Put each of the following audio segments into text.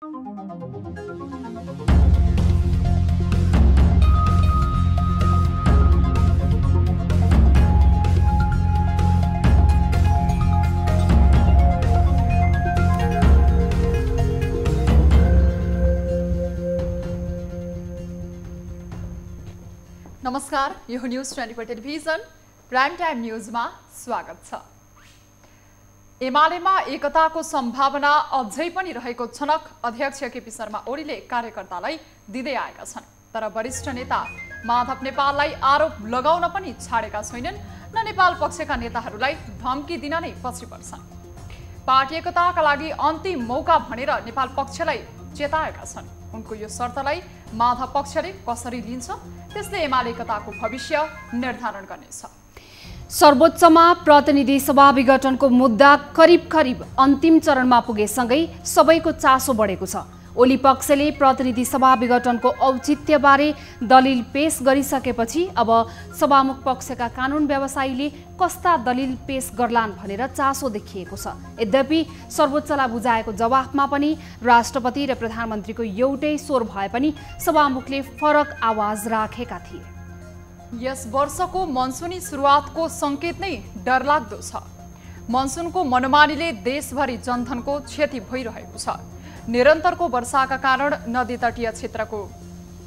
नमस्कार, यो news 24 television prime time न्यूजमा स्वागत छ। एमालेमा एकताको सम्भावना अझै पनि रहेको छनक अध्यक्ष केपी शर्मा ओलीले कार्यकर्तालाई दिँदै आएका छन्। तर वरिष्ठ नेता माधव नेपाललाई आरोप लगाउन पनि छाडेका छैनन् न नेपाल पक्षका नेताहरूलाई धम्की दिन नै पछि पर्छन्। पार्टी एकताका लागि अन्तिम मौका भनेर नेपाल पक्षलाई चेताएका छन्। उनको यो शर्तलाई माधव पक्षले कसरी लिन्छ, त्यसले एमाले एकताको भविष्य निर्धारण गर्नेछ। सर्वोच्चमा प्रतिनिधि सभा विघटनको मुद्दा करिब अन्तिम चरणमा पुगेसँगै सबैको चासो बढेको छ। ओली पक्षले प्रतिनिधि सभा विघटनको औचित्यबारे दलिल पेश गरिसकेपछि अब सभामुख पक्षका कानुन व्यवसायीले कस्ता दलिल पेश गर्लान् भनेर चासो देखिएको छ। यद्यपि सर्वोच्चलाई बुझाएको जवाफमा पनि राष्ट्रपति र प्रधानमन्त्रीको एउटै स्वर भए पनि सभामुखले फरक आवाज राखेका थिए। यस वर्षको मनसुनी सुरुवातको संकेत नै डरलाग्दो छ। मनसुनको मनमानीले देशभरि जनधनको क्षति भइरहेको छ। निरन्तरको वर्षाका कारण नदी तटीय क्षेत्रको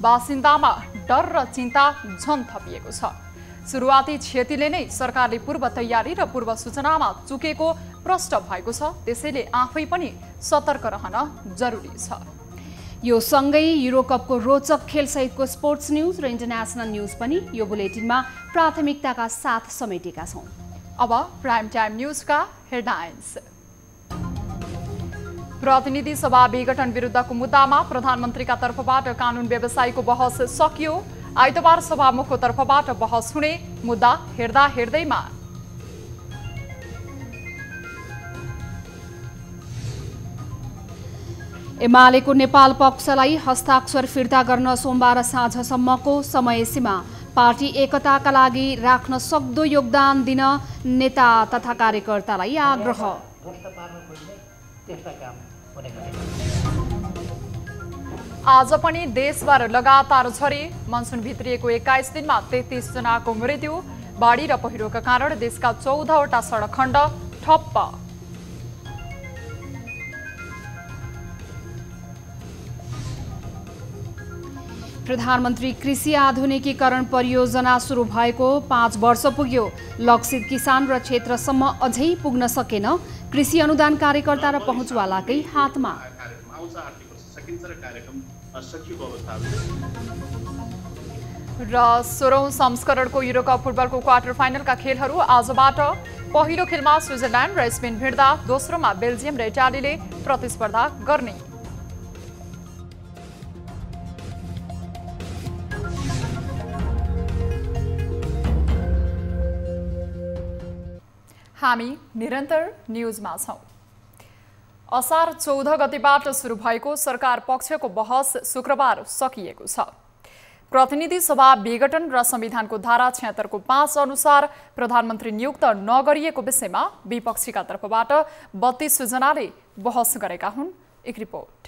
बासिन्दामा डर र चिन्ता झन थपिएको छ। सुरुवाती क्षतिले नै सरकारले पूर्व तयारी र पूर्व सूचनामा चुकेको प्रष्ट भएको छ। त्यसैले आफै पनि सतर्क रहन जरुरी छ। यो सँगै युरोकपको रोचक खेलसहितको स्पोर्ट्स न्यूज र इन्टरनेसनल न्यूज पनि यो बुलेटिनमा प्राथमिकताका साथ समेटेका छौं। अब प्राइम टाइम न्यूजका हेडलाइन्स। प्रतिनिधि सभा विघटन विरुद्धको मुद्दामा प्रधानमन्त्रीका तर्फबाट कानुन व्यवसायीको बहस सकियो। आइतबार सभामुखको तर्फबाट बहस हुने, मुद्दा हेर्दा हेर्दैमा एमालेको नेपाल पक्षलाई हस्ताक्षर फिर्ता गर्न सोमबार साँझसम्मको समय सीमा। पार्टी एकताका लागि राख्न सक्दो योगदान दिन नेता तथा कार्यकर्तालाई आग्रह। आज पनि देशभर लगातार झरे। मनसुन भित्रिएको 21 दिनमा 33 जनाको मृत्यु। बाढी र पहिरोका कारण देशका 14वटा सडक खण्ड ठप्प। प्रधानमन्त्री कृषि आधुनिकीकरण परियोजना सुरु भएको 5 वर्ष पुग्यो। लक्षित किसान र क्षेत्रसम्म अझै पुग्न सकेन। कृषि अनुदान कार्यकर्ता र पहुँचवालाकै हातमा। र 16औं संस्करणको युरोकप फुटबलको क्वार्टर फाइनलका खेलहरू आजबाट। पहिलो खेलमा स्विजरल्यान्ड र स्पेन भिड्दा दोस्रोमा बेल्जियम र इटालीले प्रतिस्पर्धा गर्ने। हामी निरन्तर न्यूजमा छौं। असार 14 गतेबाट सुरु भएको सरकार पक्षको बहस शुक्रबार सकिएको छ। प्रतिनिधि सभा विघटन र संविधानको धारा 76 को 5 अनुसार प्रधानमन्त्री नियुक्त नगरिएको विषयमा विपक्षीका तर्फबाट 32 जनाले बहस गरेका हुन्। एक रिपोर्ट।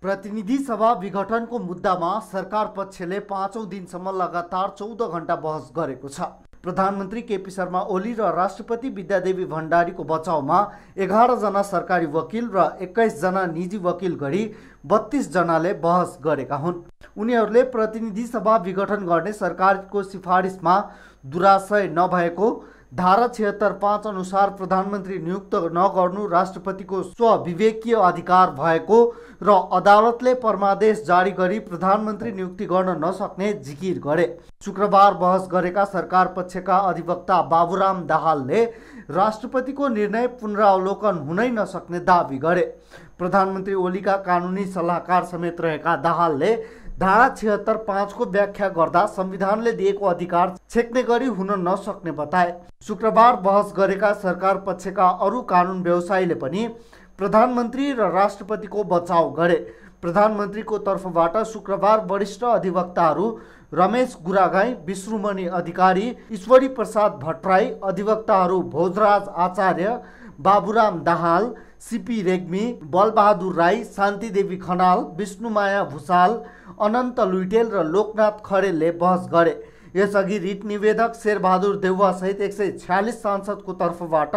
प्रतिनिधि सभा विघटनको मुद्दामा सरकार पक्षले 5औं दिनसम्म लगातार 14 घण्टा बहस गरेको छ। प्रधानमन्त्री केपी शर्मा ओली र राष्ट्रपति विद्यादेवी भण्डारीको बचाउमा 11 जना सरकारी वकिल र 21 जना निजी वकिल गरी 32 जनाले बहस गरेका हुन्। उनीहरूले प्रतिनिधि सभा विघटन गर्ने सरकारको सिफारिसमा दुराशय नभएको, धारा 76(5) अनुसार प्रधानमन्त्री नियुक्त नगर्नु राष्ट्रपतिको स्वविवेकीय अधिकार भएको र अदालतले परमादेश जारी गरी प्रधानमन्त्री नियुक्ति गर्न नसक्ने जिकिर गरे। शुक्रबार बहस गरेका सरकार पक्षका अधिवक्ता बाबुराम दाहालले राष्ट्रपतिको निर्णय पुनरावलोकन हुनै नसक्ने दावी गरे। प्रधानमन्त्री ओलीका कानुनी सल्लाहकार समेत रहेका दाहालले धारा 76(5) को व्याख्या गर्दा संविधानले दिएको अधिकार छेक्ने गरी हुन नसक्ने बताए। शुक्रबार बहस गरेका सरकार पक्षका अरू कानुन व्यवसायीले पनि प्रधानमन्त्री र राष्ट्रपतिको बचाउ गरे। प्रधानमन्त्रीको तर्फबाट शुक्रबार वरिष्ठ अधिवक्ताहरू रमेश गुरागाई, विष्णुमणि अधिकारी, ईश्वरी प्रसाद भट्टराई, अधिवक्ताहरू भोजराज आचार्य, बाबुराम दाहाल, सीपी रेग्मी, बलबहादुर राई, शान्तिदेवी खनाल, विष्णुमाया भूषाल, अनन्त लुइटेल र लोकनाथ खरेलले बहस गरे। यसअघि रिट निवेदक शेरबहादुर देउवा सहित 146 सांसदको तर्फबाट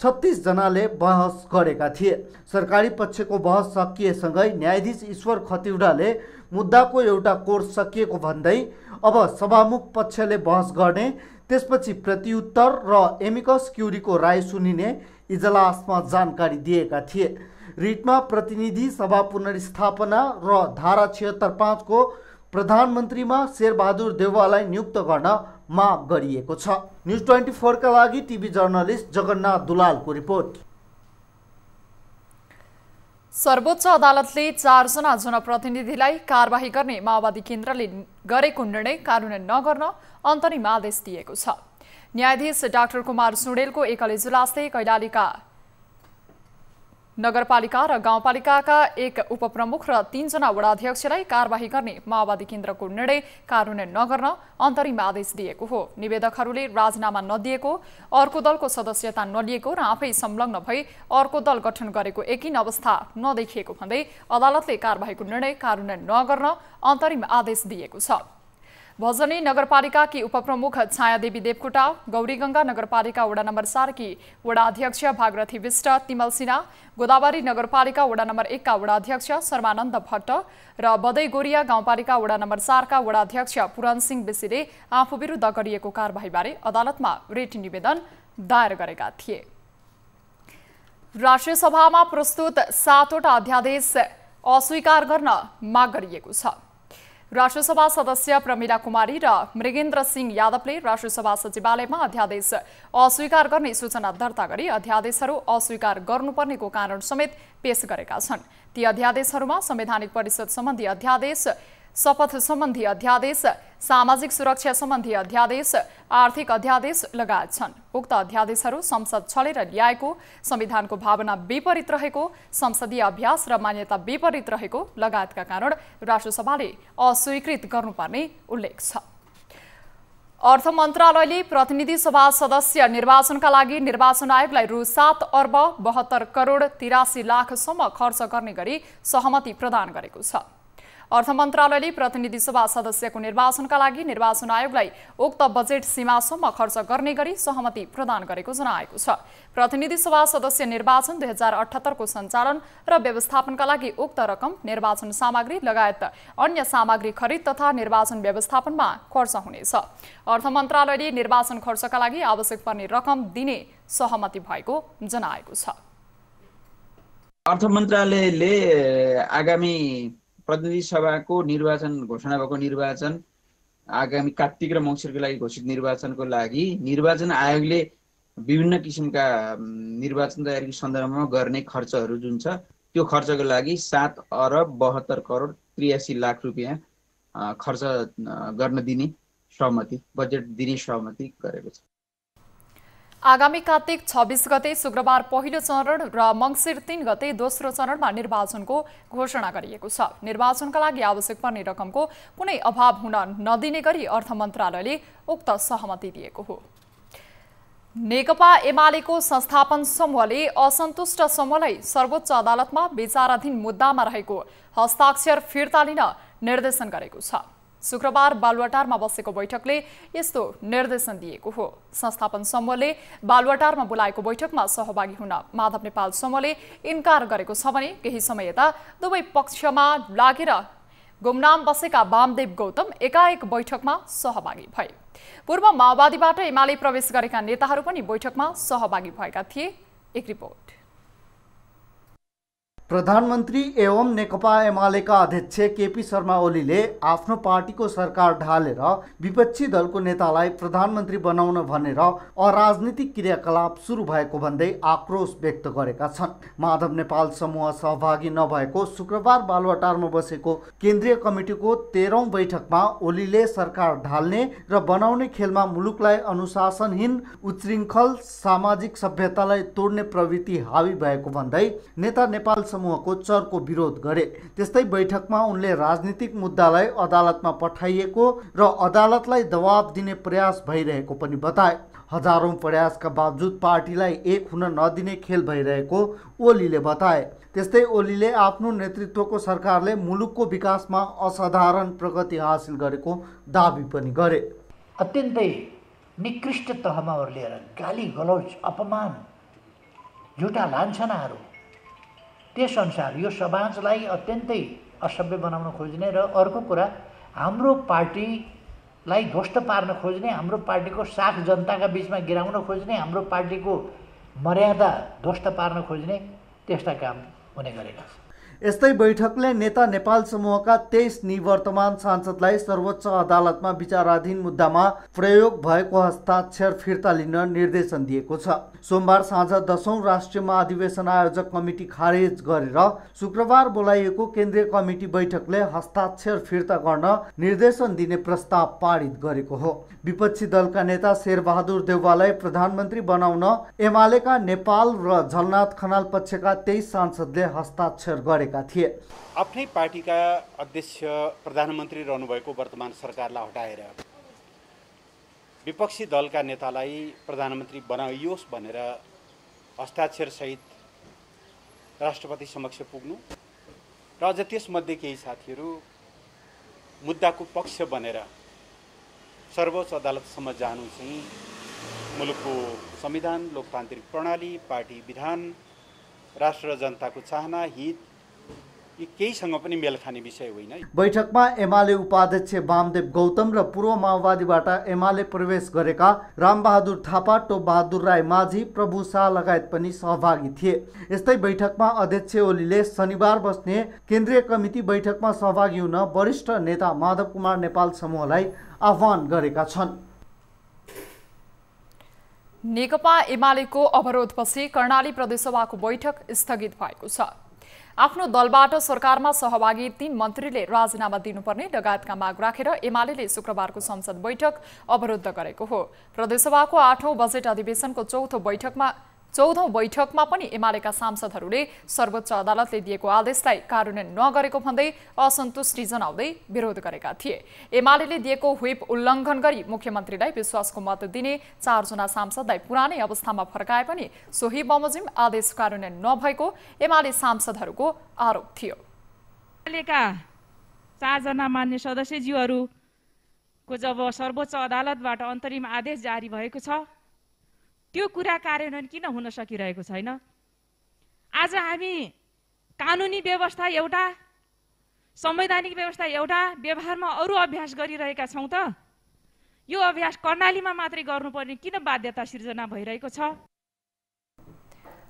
36 जनाले बहस गरेका थिए। सरकारी पक्षको बहस सकिएसँगै न्यायाधीश ईश्वर खतिवडाले मुद्दाको एउटा कोर्स सकिएको भन्दै अब सभामुख पक्षले बहस गर्ने, त्यसपछि प्रतिउत्तर र एमिकस क्युरीको राय सुनिने इजलासमा जानकारी दिएका थिए। रिटमा प्रतिनिधि सभा पुनर्स्थापना र धारा 76(5) को प्रधानमन्त्रीमा शेरबहादुर देउवालाई नियुक्त गर्न माग गरिएको छ। न्युज 24 का लागि टिभी जर्नलिस्ट जगन्नाथ दुलालको रिपोर्ट। सर्वोच्च अदालतले 4 जना जनप्रतिनिधिलाई कारबाही गर्ने माओवादी केन्द्रले गरेको निर्णय कार्यान्वयन नगर्न अन्तरिम आदेश दिएको छ। न्यायाधीश डाक्टर कुमार सुडेलको एकल इजलासले कैलालीका नगरपालिका र गाउँपालिकाका एक उपप्रमुख र 3 जना वडाध्यक्षलाई कारबाही गर्ने माओवादी केन्द्रको निर्णय कार्यान्वयन नगर्न अन्तरिम आदेश दिएको हो। निवेदकहरूले राजीनामा नदिएको, अर्को दलको सदस्यता नलिएको र आफै संलग्न भई अर्को दल गठन गरेको एकिन अवस्था नदेखिएको भन्दै अदालतले कारबाहीको निर्णय कार्यान्वयन नगर्न अन्तरिम आदेश दिएको छ। भजनी नगरपालिकाकी उपप्रमुख छायादेवी देवकोटा, गौरीगंगा नगरपालिका वडा नम्बर 4 की वडा अध्यक्ष भागरथी विष्ट, तिमल सिन्हा, गोदावरी नगरपालिका वडा नम्बर 1 का वडा अध्यक्ष शर्मानन्द भट्ट र बदैगोरिया गाउँपालिका वडा नम्बर 4 का वडा अध्यक्ष पुरन सिंह बेसीले आफू विरुद्ध गरिएको कारबाहीबारे अदालतमा रिट निवेदन दायर गरेका थिए। राष्ट्रिय सभामा प्रस्तुत 7वटा अध्यादेश अस्वीकार गर्न माग गरिएको छ। राष्ट्रिय सभा सदस्य प्रमिला कुमारी र मृगेन्द्र सिंह यादवले राष्ट्रिय सभा सचिवालयमा अध्यादेश अस्वीकार गर्ने सूचना दर्ता गरी अध्यादेशहरू अस्वीकार गर्नुपर्नेको कारण समेत पेश गरेका छन्। ती अध्यादेशहरूमा संवैधानिक परिषद सम्बन्धी अध्यादेश, शपथ सम्बन्धी अध्यादेश, सामाजिक सुरक्षा सम्बन्धी अध्यादेश, आर्थिक अध्यादेश लगायत छन्। उक्त अध्यादेशहरू संसद छलेर ल्याएको, संविधानको भावना विपरीत रहेको, संसदीय अभ्यास र मान्यता विपरीत रहेको लगायतका कारण राष्ट्रसभाले अस्वीकृत गर्नुपर्ने उल्लेख छ। अर्थ मन्त्रालयले प्रतिनिधि सभा सदस्य निर्वाचनका लागि निर्वाचन आयोगलाई रु 7 अर्ब 72 करोड 83 लाखसम्म खर्च गर्ने गरी सहमति प्रदान गरेको छ। अर्थ मन्त्रालयले प्रतिनिधि सभा सदस्यको निर्वाचनका लागि निर्वाचन आयोगलाई उक्त बजेट सीमासम्म खर्च गर्ने गरी सहमति प्रदान गरेको जनाएको छ। प्रतिनिधि सभा सदस्य निर्वाचन 2078 को सञ्चालन र व्यवस्थापनका लागि उक्त रकम निर्वाचन सामग्री लगायत अन्य सामग्री खरिद तथा निर्वाचन व्यवस्थापनमा खर्च हुनेछ। अर्थ मन्त्रालयले निर्वाचन खर्चका लागि आवश्यक पर्ने रकम दिने सहमति भएको जनाएको छ। अर्थ मन्त्रालयले आगामी प्रतिनिधि सभाको निर्वाचन घोषणा भएको निर्वाचन आगामी कार्तिक र मङ्सिरको लागि घोषित निर्वाचनको लागि निर्वाचन आयोगले विभिन्न किसिमका निर्वाचन तयारीको सन्दर्भमा गर्ने खर्चहरू जुन छ त्यो खर्चको लागि 7 अर्ब 72 करोड 83 लाख रुपियाँ खर्च गर्न दिने सहमति, बजेट दिने सहमति गरेको छ। आगामी कार्तिक 26 गते शुक्रबार पहिलो चरण र मङ्सिर 3 गते दोस्रो चरणमा निर्वाचनको घोषणा गरिएको छ। निर्वाचनका लागि आवश्यक पर्ने रकमको कुनै अभाव हुन नदिने गरी अर्थ मन्त्रालयले उक्त सहमति दिएको हो। नेकपा एमालेको संस्थापन समूहले असन्तुष्ट समूहलाई सर्वोच्च अदालतमा विचाराधीन मुद्दामा रहेको हस्ताक्षर फिर्ता लिन निर्देशन गरेको छ। शुक्रबार बालुवाटारमा बसेको बैठकले यस्तो निर्देशन दिएको हो। संस्थापन समूहले बालुवाटारमा बोलाएको बैठकमा सहभागी हुन माधव नेपाल समूहले इन्कार गरेको छ भने केही समय यता दुवै पक्षमा लागेर गुमनाम बसेका वामदेव गौतम एकाएक बैठकमा सहभागी भए। पूर्व माओवादीबाट एमाले प्रवेश गरेका नेताहरू पनि बैठकमा सहभागी भएका थिए। एक रिपोर्ट। प्रधानमन्त्री एवं नेकपा एमालेका अध्यक्ष केपी शर्मा ओलीले आफ्नो पार्टीको सरकार ढालेर विपक्षी दलको नेतालाई प्रधानमन्त्री बनाउन भनेर अराजनीतिक क्रियाकलाप सुरु भएको भन्दै आक्रोश व्यक्त गरेका छन्। माधव नेपाल समूह सहभागी नभएको शुक्रबार बालुवाटारमा बसेको केन्द्रीय कमिटीको 13औं बैठकमा ओलीले सरकार ढाल्ने र बनाउने खेलमा मुलुकलाई अनुशासनहीन, उच्चृङ्खल, सामाजिक सभ्यतालाई तोड्ने प्रवृत्ति हावी भएको भन्दै नेता नेपाल समूहको चर्को विरोध गरे। त्यस्तै बैठकमा उनले राजनीतिक मुद्दालाई अदालतमा पठाइएको र अदालतलाई दबाब दिने प्रयास भइरहेको पनि बताए। हजारौं प्रयासका बावजुद पार्टीलाई एक हुन नदिने खेल भइरहेको ओलीले बताए। त्यस्तै ओलीले आफ्नो नेतृत्वको सरकारले मुलुकको विकासमा असाधारण प्रगति हासिल गरेको दाबी पनि गरे। अत्यन्तै निकृष्ट तहमा ओर्लिएर गाली गलौज अपमान झुटा लान्छनाहरू त्यसअनुसार यो समाजलाई अत्यन्तै असभ्य बनाउन खोज्ने र अर्को कुरा हाम्रो पार्टीलाई ध्वस्त पार्न खोज्ने, हाम्रो पार्टीको साख जनताका बीचमा गिराउन खोज्ने, हाम्रो पार्टीको मर्यादा ध्वस्त पार्न खोज्ने त्यस्ता काम हुने गरेका छन्। यस्तै बैठकले नेता नेपाल समूहका 23 निवर्तमान सांसदलाई सर्वोच्च अदालतमा विचाराधीन मुद्दामा प्रयोग भएको हस्ताक्षर फिर्ता लिन निर्देशन दिएको छ। सोमबार साँझ 10औं राष्ट्रिय महाधिवेशन आयोजक कमिटी खारेज गरेर शुक्रबार बोलाइएको केन्द्रीय कमिटी बैठकले हस्ताक्षर फिर्ता गर्न निर्देशन दिने प्रस्ताव पारित गरेको हो। विपक्षी दलका नेता शेरबहादुर देउवालाई प्रधानमन्त्री बनाउन एमालेका नेपाल र झलनाथ खनाल पक्षका 23 सांसदले हस्ताक्षर गरेका थिए। आफ्नै पार्टीका अध्यक्ष प्रधानमन्त्री रहनुभएको वर्तमान सरकारलाई हटाएर विपक्षी दलका नेतालाई प्रधानमन्त्री बनाइयोस् भनेर हस्ताक्षर सहित राष्ट्रपति समक्ष पुग्नु र अझ त्यसमध्ये केही साथीहरू मुद्दाको पक्ष बनेर सर्वोच्च अदालतसम्म जानु चाहिँ मुलुकको संविधान, लोकतान्त्रिक प्रणाली, पार्टी विधान, राष्ट्र र जनताको चाहना, हित यी केहीसँग पनि मेल खाने विषय होइन। बैठकमा एमाले उपाध्यक्ष वामदेव गौतम र पूर्व माओवादीबाट एमाले प्रवेश गरेका रामबहादुर थापा, टोपबहादुर राई माझी, प्रभु शाह लगायत पनि सहभागी थिए। यस्तै बैठकमा अध्यक्ष ओलीले शनिबार बस्ने केन्द्रीय कमिटी बैठकमा सहभागी हुन वरिष्ठ नेता माधव कुमार नेपाल समूहलाई आह्वान गरेका छन्। नेकपा एमालेको अवरोधपछि कर्णाली प्रदेशसभाको बैठक स्थगित भएको छ। आफ्नो दलबाट सरकारमा सहभागी 3 मन्त्रीले राजीनामा दिनुपर्ने लगायतका माग राखेर एमालेले शुक्रबारको संसद बैठक अवरुद्ध गरेको हो। प्रदेशसभाको 8औं बजेट अधिवेशनको 14औं बैठकमा पनि एमालेका सांसदहरूले सर्वोच्च अदालतले दिएको आदेशलाई कार्यान्वयन नगरेको भन्दै असन्तुष्टि जनाउँदै विरोध गरेका थिए। एमालेले दिएको व्हिप उल्लङ्घन गरी मुख्यमन्त्रीलाई विश्वासको मत दिने 4 जना सांसदलाई पुरानै अवस्थामा फर्काए पनि सोही बमोजिम आदेश कार्यान्वयन नभएको एमाले सांसदहरूको आरोप थियो। एमालेका 4 जना मान्य सदस्यज्यूहरूको जब सर्वोच्च अदालतबाट अन्तरिम आदेश जारी भएको छ, त्यो कुरा कार्यान्वयन किन हुन सकिरहेको छैन? आज हामी कानुनी व्यवस्था एउटा, संवैधानिक व्यवस्था एउटा, व्यवहारमा अरू अभ्यास गरिरहेका छौं त यो अभ्यास कर्णालीमा मात्रै गर्नुपर्ने किन बाध्यता सिर्जना भइरहेको छ?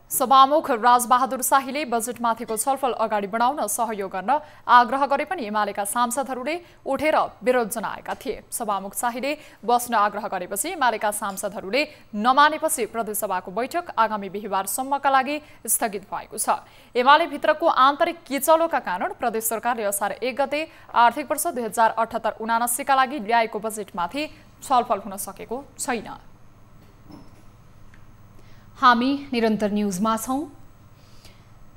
सभामुख राजबहादुर शाहीले बजेटमाथिको छलफल अगाडि बढाउन सहयोग गर्न आग्रह गरे पनि एमालेका सांसदहरूले उठेर विरोध जनाएका थिए। सभामुख शाहीले बस्न आग्रह गरेपछि एमालेका सांसदहरूले नमानेपछि प्रदेशसभाको बैठक आगामी बिहीबारसम्मका लागि स्थगित भएको छ। एमाले भित्रको आन्तरिक किचलोका कारण प्रदेश सरकारले असार 1 गते आर्थिक वर्ष 2078-79 का लागि ल्याएको बजेटमाथि छलफल हुन सकेको छैन। हामी निरन्तर न्यूजमा छौं।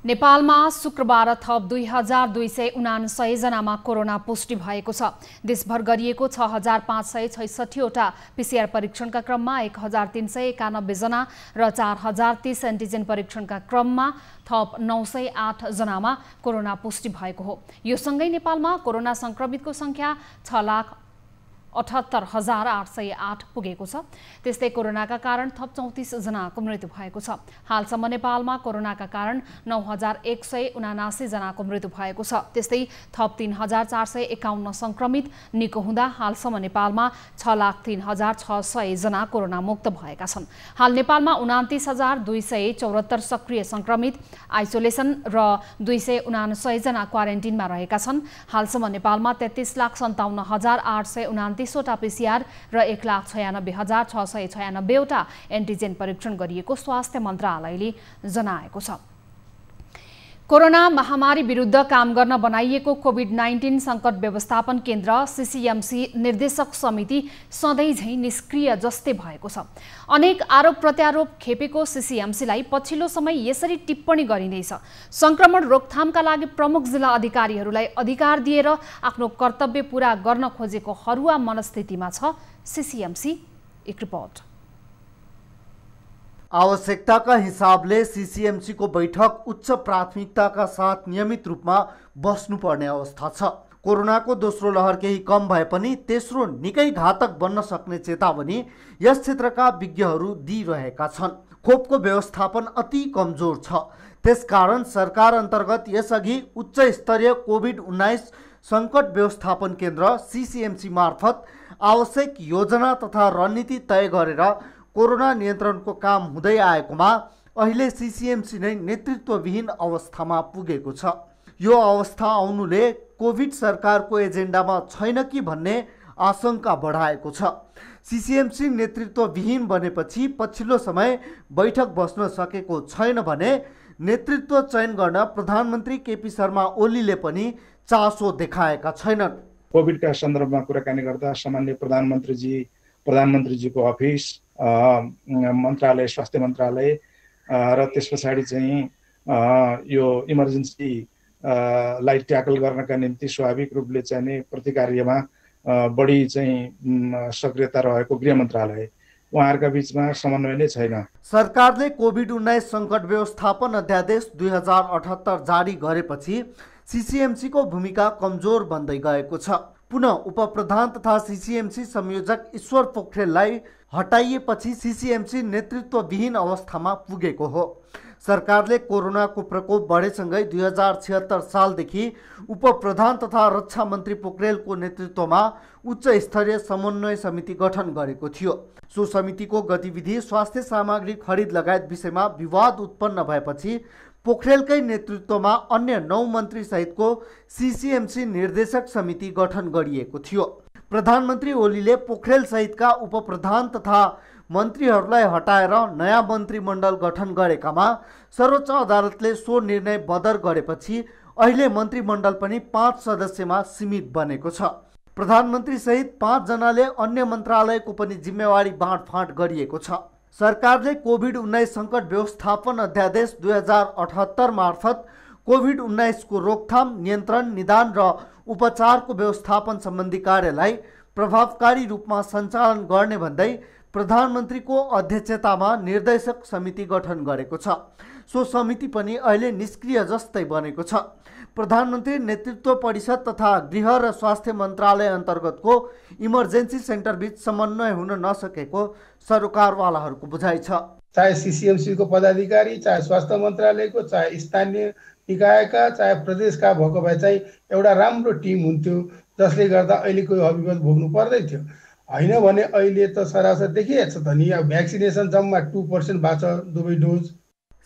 नेपालमा शुक्रबार थप 2249 जनामा कोरोना पुष्टि भएको छ। देशभर गरिएको 6566 वटा पीसीआर परीक्षणका क्रममा 1391 जना र 4030 एन्टिजेन परीक्षणका क्रममा थप 908 जनामा कोरोना पुष्टि भएको हो। यो सँगै नेपालमा कोरोना संक्रमितको संख्या 6,78,808 पुगेको छ। त्यस्तै कोरोनाका कारण थप 34 जनाको मृत्यु भएको छ। हालसम्म नेपालमा कोरोनाका कारण 9179 जनाको मृत्यु भएको छ। त्यस्तै थप 3451 संक्रमित निको हुँदा हालसम्म नेपालमा 6,03,600 जना कोरोना मुक्त भएका छन्। हाल नेपालमा 29,274 सक्रिय संक्रमित आइसोलेसन र 279 जना क्वारेन्टिनमा रहेका छन्। हालसम्म नेपालमा 33,57,829 वटा पीसीआर र 1,96,696 वटा एन्टिजेन परीक्षण गरिएको स्वास्थ्य मन्त्रालयले जनाएको छ। कोरोना महामारी विरुद्ध काम गर्न बनाइएको कोभिड-19 संकट व्यवस्थापन केन्द्र सीसीएमसी निर्देशक समिति सधैँ झैं निष्क्रिय जस्तै भएको छ। अनेक आरोप प्रत्यारोप खेपेको सीसीएमसीलाई पछिल्लो समय यसरी टिप्पणी गरिँदैछ। संक्रमण रोकथामका लागि प्रमुख जिल्ला अधिकारीहरूलाई अधिकार दिएर आफ्नो कर्तव्य पूरा गर्न खोजेको हरुवा मनस्थितिमा छ सीसीएमसी। एक रिपोर्ट। आवश्यकताका हिसाबले सीसीएमसी को बैठक उच्च प्राथमिकताका साथ नियमित रूपमा बस्नुपर्ने अवस्था छ। कोरोनाको दोस्रो लहर केही कम भए पनि तेस्रो निकै घातक बन्न सक्ने चेतावनी यस क्षेत्रका विज्ञहरू दिइरहेका छन्। खोपको व्यवस्थापन अति कमजोर छ। त्यसकारण सरकार अन्तर्गत यसअघि उच्च स्तरीय कोभिड-19 सङ्कट व्यवस्थापन केन्द्र सीसीएमसी मार्फत आवश्यक योजना तथा रणनीति तय गरेर कोरोना नियन्त्रणको काम हुँदै आएकोमा अहिले सीसीएमसी नै नेतृत्वविहीन अवस्थामा पुगेको छ। यो अवस्था आउनुले कोभिड सरकारको एजेन्डामा छैन कि भन्ने आशंका बढाएको छ। सीसीएमसी नेतृत्वविहीन बनेपछि पछिल्लो समय बैठक बस्न सकेको छैन भने नेतृत्व चयन गर्न प्रधानमन्त्री केपी शर्मा ओलीले पनि चासो देखाएका छैनन्। कोभिडका सन्दर्भमा कुराकानी गर्दा सामान्य प्रधानमन्त्रीजीको अफिस, मन्त्रालय, स्वास्थ्य मन्त्रालय र त्यस पछाडि चाहिँ यो इमर्जेन्सी लाई ट्याकल गर्नका निम्ति स्वाभाविक रूपले चाहिँ प्रतिकार्यमा बढी चाहिँ सक्रियता रहेको गृह मन्त्रालय, उहाँहरूका बीचमा समन्वय नै छैन। सरकारले कोभिड-19 सङ्कट व्यवस्थापन अध्यादेश 2078 जारी गरेपछि सीसीएमसी को भूमिका कमजोर बन्दै गएको छ। पुनः उपप्रधान तथा सीसीएमसी संयोजक ईश्वर पोखरेललाई हटाइएपछि सीसीएमसी नेतृत्वविहीन अवस्थामा पुगेको हो। सरकारले कोरोनाको प्रकोप बढेसँगै 2076 सालदेखि उपप्रधान तथा रक्षा मन्त्री पोखरेलको नेतृत्वमा उच्च स्तरीय समन्वय समिति गठन गरेको थियो। सो समितिको गतिविधि, स्वास्थ्य सामग्री खरिद लगायत विषयमा विवाद उत्पन्न भएपछि पोखरेलकै नेतृत्वमा अन्य 9 मन्त्री सहितको सीसीएमसी निर्देशक समिति गठन गरिएको थियो। प्रधानमन्त्री ओलीले पोखरेल सहितका उपप्रधान तथा मन्त्रीहरूलाई हटाएर नयाँ मन्त्रीमण्डल गठन गरेकामा सर्वोच्च अदालतले सो निर्णय बदर गरेपछि अहिले मन्त्रीमण्डल पनि 5 सदस्यमा सीमित बनेको छ। प्रधानमन्त्री सहित 5 जनाले अन्य मन्त्रालयको पनि जिम्मेवारी बाँडफाँड गरिएको छ। सरकारले कोभिड-19 सङ्कट व्यवस्थापन अध्यादेश 2078 मार्फत कोभिड-19 को रोकथाम, नियन्त्रण, निदान र उपचारको व्यवस्थापन सम्बन्धी कार्यलाई प्रभावकारी रूपमा सञ्चालन गर्ने भन्दै प्रधानमन्त्रीको अध्यक्षतामा निर्देशक समिति गठन गरेको छ। सो समिति पनि अहिले निष्क्रिय जस्तै बनेको छ। प्रधानमन्त्री नेतृत्व परिषद तथा गृह र स्वास्थ्य मन्त्रालय अन्तर्गतको इमर्जेन्सी सेन्टर बीच समन्वय हुन नसकेको सरकारवालाहरूको बुझाइ छ। चाहे सीसीएमसी को पदाधिकारी, चाहे स्वास्थ्य मन्त्रालयको, चाहे स्थानीय निकायका, चाहे प्रदेशका भएको भए चाहिँ एउटा राम्रो टिम हुन्थ्यो जसले गर्दा अहिलेको विपद भोग्नु पर्दै थियो। हैन भने अहिले त सरासर देखिएको छ त नि, भ्याक्सिनेसन जम्मा 2% भएको छ दुवै डोज।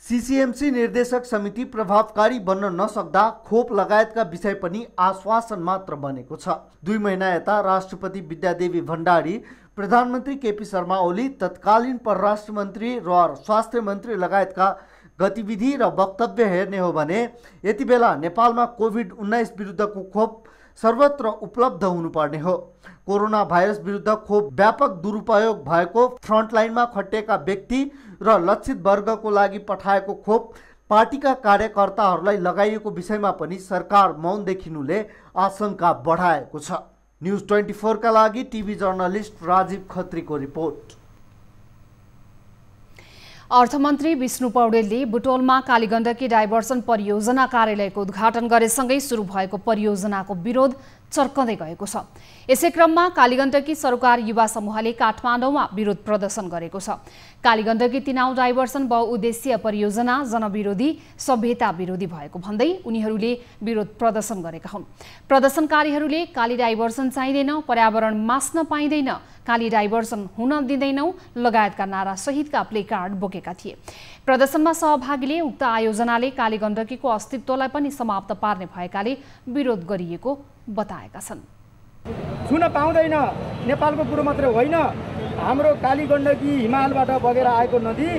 सीसीएमसी निर्देशक समिति प्रभावकारी बन्न नसक्दा खोप लगायतका विषय पनि आश्वासन मात्र बनेको छ। 2 महिना यता राष्ट्रपति विद्यादेवी भण्डारी, प्रधानमन्त्री केपी शर्मा ओली, तत्कालीन परराष्ट्र मन्त्री र स्वास्थ्य मन्त्री लगायतका गतिविधि र वक्तव्य हेर्ने हो भने यति बेला नेपालमा कोभिड-19 विरुद्धको खोप सर्वत्र उपलब्ध हुनुपर्ने हो। कोरोना भाइरस विरुद्ध खोप व्यापक दुरुपयोग भएको, फ्रन्टलाइनमा खटिएका व्यक्ति र लक्षित वर्गको लागि पठाएको खोप पार्टीका कार्यकर्ताहरूलाई लगाइएको विषयमा पनि सरकार मौन देखिनुले आशंका बढाएको छ। न्युज 24 का लागि टिभी जर्नलिस्ट राजीव खत्रीको रिपोर्ट। अर्थमन्त्री विष्णु पौडेलले बुटोलमा कालीगण्डकी डाइभर्सन परियोजना कार्यालयको उद्घाटन गरेसँगै सुरु भएको परियोजनाको विरोध चर्कँदै गएको छ। यसै क्रममा कालीगण्डकी सरोकार युवा समूहले काठमाडौँमा विरोध प्रदर्शन गरेको छ। कालीगण्डकी तिनाउ डाइभर्सन बहुउद्देश्यीय परियोजना जनविरोधी, सभ्यता विरोधी भएको भन्दै उनीहरूले विरोध प्रदर्शन गरेका हुन्। प्रदर्शनकारीहरूले काली डाइभर्सन चाहिँदैन, पर्यावरण मास्न पाइँदैन, काली डाइभर्सन हुन दिँदैनौ लगायतका नारा सहितका प्लेकार्ड बोकेका थिए। प्रदर्शनमा सहभागीले उक्त आयोजनाले कालीगण्डकीको अस्तित्वलाई पनि समाप्त पार्ने भएकाले विरोध गरिएको बताएका छन्। छुन पाउँदैन, नेपालको कुरो मात्रै होइन, हाम्रो कालीगण्डकी हिमालबाट बगेर आएको नदी,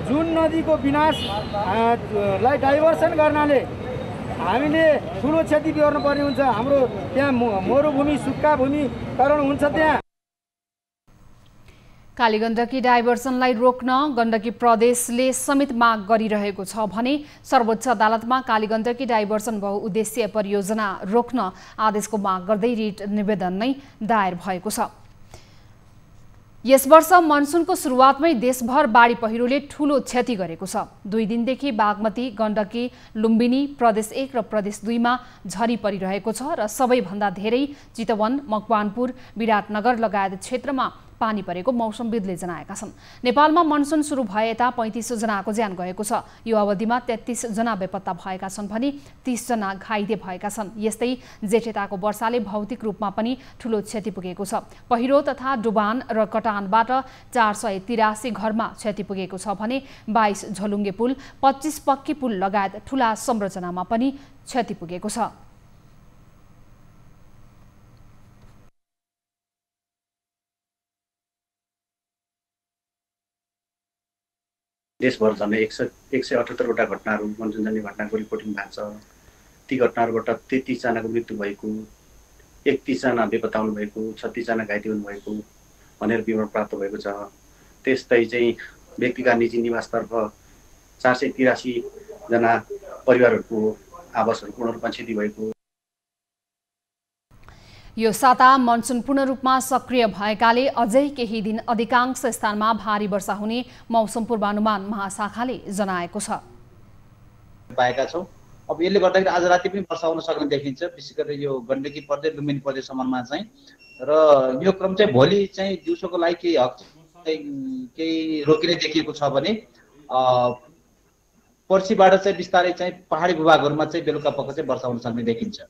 जुन नदीको विनाशलाई डाइभर्सन गर्नाले हामीले ठुलो क्षति बिहोर्नु पर्ने हुन्छ। हाम्रो त्यहाँ मरुभूमि, सुक्खा भूमिकरण हुन्छ। त्यहाँ कालीगण्डकी डाइभर्सनलाई रोक्न गण्डकी प्रदेशले समेत माग गरिरहेको छ भने सर्वोच्च अदालतमा कालीगण्डकी डाइभर्सन बहुउद्देश्यीय परियोजना रोक्न आदेशको माग गर्दै रिट निवेदन नै दायर भएको छ। यस वर्ष मनसुनको सुरुवातमै देशभर बाढी पहिरोले ठूलो क्षति गरेको छ। 2 दिनदेखि बागमती, गण्डकी, लुम्बिनी, प्रदेश 1 र प्रदेश 2 मा झरी परिरहेको छ र सबैभन्दा धेरै चितवन, मकवानपुर, विराटनगर लगायत क्षेत्रमा पानी परेको मौसमविदले जनाएका छन्। नेपालमा मनसुन सुरु भए यता 35 जनाको ज्यान गएको छ। यो अवधिमा 33 जना बेपत्ता भएका छन् भने 30 जना घाइते भएका छन्। यस्तै जेठेताको वर्षाले भौतिक रूपमा पनि ठूलो क्षति पुगेको छ। पहिरो तथा डुबान र कटानबाट 483 घरमा क्षति पुगेको छ भने 22 झलुङ्गे पुल, 25 पक्की पुल लगायत ठूला संरचनामा पनि क्षति पुगेको छ। देशभर झन्डै 178 वटा घटनाहरू मनोरञ्जनजन्य घटनाको रिपोर्टिङ भएको छ। ती घटनाहरूबाट 33 जनाको मृत्यु भएको, 31 जना बेपत्ता हुनुभएको, 36 जना घाइते हुनुभएको भनेर विवरण प्राप्त भएको छ। त्यस्तै चाहिँ व्यक्तिका निजी निवासतर्फ 483 जना परिवारहरूको आवासहरू पूर्ण रूपमा क्षति भएको। यो साता मनसुन पूर्ण रूपमा सक्रिय भएकाले अझै केही दिन अधिकांश स्थानमा भारी वर्षा हुने मौसम पूर्वानुमान महाशाखाले जनाएको छ। पाएका छौं। अब यसले गर्दाखेरि आज राति पनि वर्षा हुन सक्ने देखिन्छ, विशेष गरी यो गण्डकी प्रदेश, लुम्बिनी प्रदेशसम्ममा चाहिँ। र यो क्रम चाहिँ भोलि चाहिँ दिउँसोको लागि केही रोकिने देखिएको छ भने पर्सिबाट चाहिँ बिस्तारै चाहिँ पहाडी भूभागहरूमा चाहिँ बेलुका पख चाहिँ वर्षा हुन सक्ने देखिन्छ।